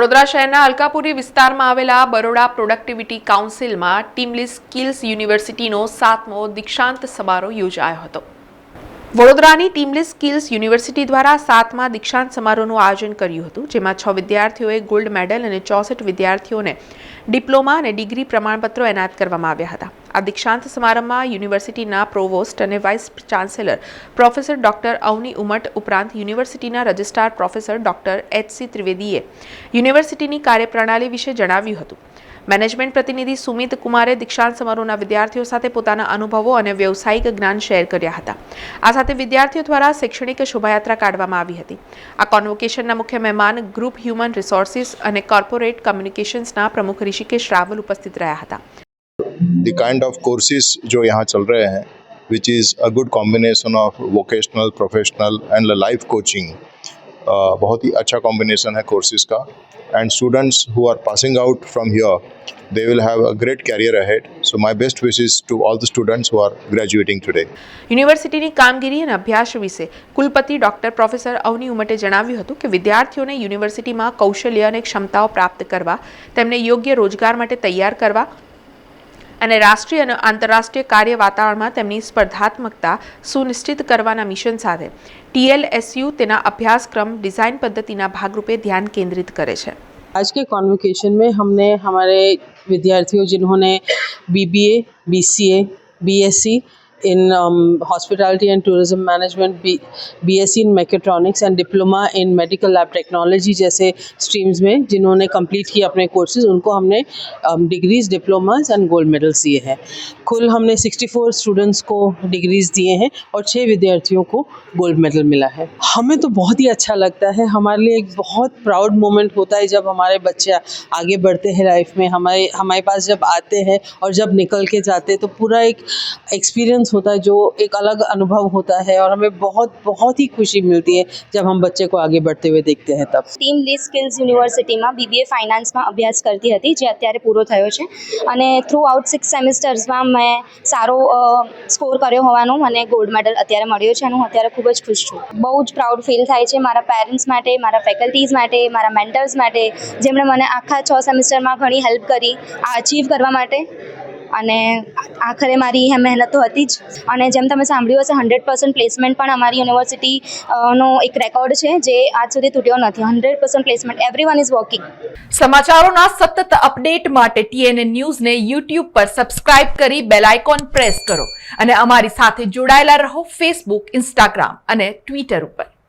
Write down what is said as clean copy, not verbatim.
વડોદરા શહેરના અલકાપુરી વિસ્તારમાં આવેલા બરોડા પ્રોડક્ટિવિટી કાઉન્સિલમાં ટીમલી સ્કિલ્સ યુનિવર્સિટીનો 7મો દીક્ષાંત સમારોહ યોજાયો હતો। વડોદરાની ટીમલી સ્કિલ્સ યુનિવર્સિટી દ્વારા 7મા દીક્ષાંત સમારોહનું આયોજન કર્યું હતું, જેમાં 6 વિદ્યાર્થીઓએ ગોલ્ડ મેડલ અને 64 વિદ્યાર્થીઓને ડિપ્લોમા અને ડિગ્રી પ્રમાણપત્રો એનાયત કરવામાં આવ્યા હતા। આ દીક્ષાંત સમારંભમાં યુનિવર્સિટીના પ્રોવોસ્ટ અને vice chancellor professor doctor Avani Umat ઉપરાંત યુનિવર્સિટીના રજિસ્ટ્રાર પ્રોફેસર ડોક્ટર એચ.સી. ત્રિવેદીએ યુનિવર્સિટીની કાર્યપ્રણાલી વિશે જણાવ્યું હતું। મેનેજમેન્ટ પ્રતિનિધિ સુમિત કુમારે દીક્ષાંત સમારોહના વિદ્યાર્થીઓ સાથે પોતાના અનુભવો અને વ્યવસાયિક જ્ઞાન શેર કર્યા હતા। આ સાથે વિદ્યાર્થીઓ દ્વારા શૈક્ષણિક શોભાયાત્રા કાઢવામાં આવી હતી। આ કોન્વોકેશનના મુખ્ય મહેમાન ગ્રુપ હ્યુમન રિસોર્સિસ અને કોર્પોરેટ કમ્યુનિકેશન્સના પ્રમુખ ऋषिकेश रावल उपस्थित રહ્યા હતા। The kind of courses जो यहाँ चल रहे हैं, which is a good combination of vocational, professional and life coaching, बहुत ही अच्छा combination है courses का, and students who are passing out from here, they will have a great career ahead. So my best wishes to all the students who are graduating today. યુનિવર્સિટીની કામગીરી અને અભ્યાસ વિશે કુલપતિ ડોક્ટર પ્રોફેસર અવની ઉમટે જણાવ્યું હતું કે વિદ્યાર્થીઓને યુનિવર્સિટીમાં કૌશલ્ય અને ક્ષમતાઓ પ્રાપ્ત કરવા, તેમને યોગ્ય રોજગાર માટે તૈયાર કરવા અને રાષ્ટ્રીય અને આંતરરાષ્ટ્રીય કાર્ય વાતાવરણમાં તેમની સ્પર્ધાત્મકતા સુનિશ્ચિત કરવાના મિશન સાથે TLSU તેના અભ્યાસક્રમ ડિઝાઇન પદ્ધતિના ભાગરૂપે ધ્યાન કેન્દ્રિત કરે છે। आज के कॉन्वोकेशन में हमने हमारे विद्यार्थियों जिन्होंने BBA, BCA, BSc in hospitality and tourism management, BSc in mechatronics and diploma in medical lab technology जैसे streams में जिन्होंने complete किए अपने courses, उनको हमने degrees, diplomas and gold medals दिए हैं। कुल हमने 64 स्टूडेंट्स को डिग्रीज दिए हैं और 6 विद्यार्थियों को गोल्ड मेडल मिला है। हमें तो बहुत ही अच्छा लगता है, हमारे लिए एक बहुत प्राउड मोमेंट होता है जब हमारे बच्चे आगे बढ़ते हैं लाइफ में, हमारे पास जब आते हैं और जब निकल के जाते हैं तो पूरा एक एक्सपीरियंस होता है, जो एक अलग अनुभव होता है और हमें बहुत ही खुशी मिलती है जब हम बच्चे को आगे बढ़ते हुए देखते हैं। तब ટીમલી સ્કિલ્સ યુનિવર્સિટીમાં BBA ફાઇનાન્સમાં અભ્યાસ કરતી હતી, જે અત્યારે પૂરો થયો છે અને થ્રુ આઉટ 6 સેમિસ્ટર્સમાં મેં સારો સ્કોર કર્યો હોવાનું મને ગોલ્ડ મેડલ અત્યારે મળ્યો છે અને હું અત્યારે ખૂબ જ ખુશ છું। બહુ જ પ્રાઉડ ફીલ થાય છે મારા પેરેન્ટ્સ માટે, મારા ફેકલ્ટીઝ માટે, મારા મેન્ટર્સ માટે, જેમણે મને આખા 6 સેમિસ્ટરમાં ઘણી હેલ્પ કરી આ અચીવ કરવા માટે। અને આખરે મારી મહેનત તો હતી જ, અને જેમ તમે સાંભળ્યું હશે 100% પ્લેસમેન્ટ પણ અમારી યુનિવર્સિટીનો એક રેકોર્ડ છે જે આજ સુધી તૂટ્યો નથી। 100% પ્લેસમેન્ટ, એવરીવન ઇઝ વર્કિંગ। સમાચારોના સતત અપડેટ માટે TNN ન્યૂઝને YouTube પર સબસ્ક્રાઇબ કરી બેલ આઇકોન પ્રેસ કરો અને અમારી સાથે જોડાયેલા રહો Facebook, Instagram અને Twitter ઉપર।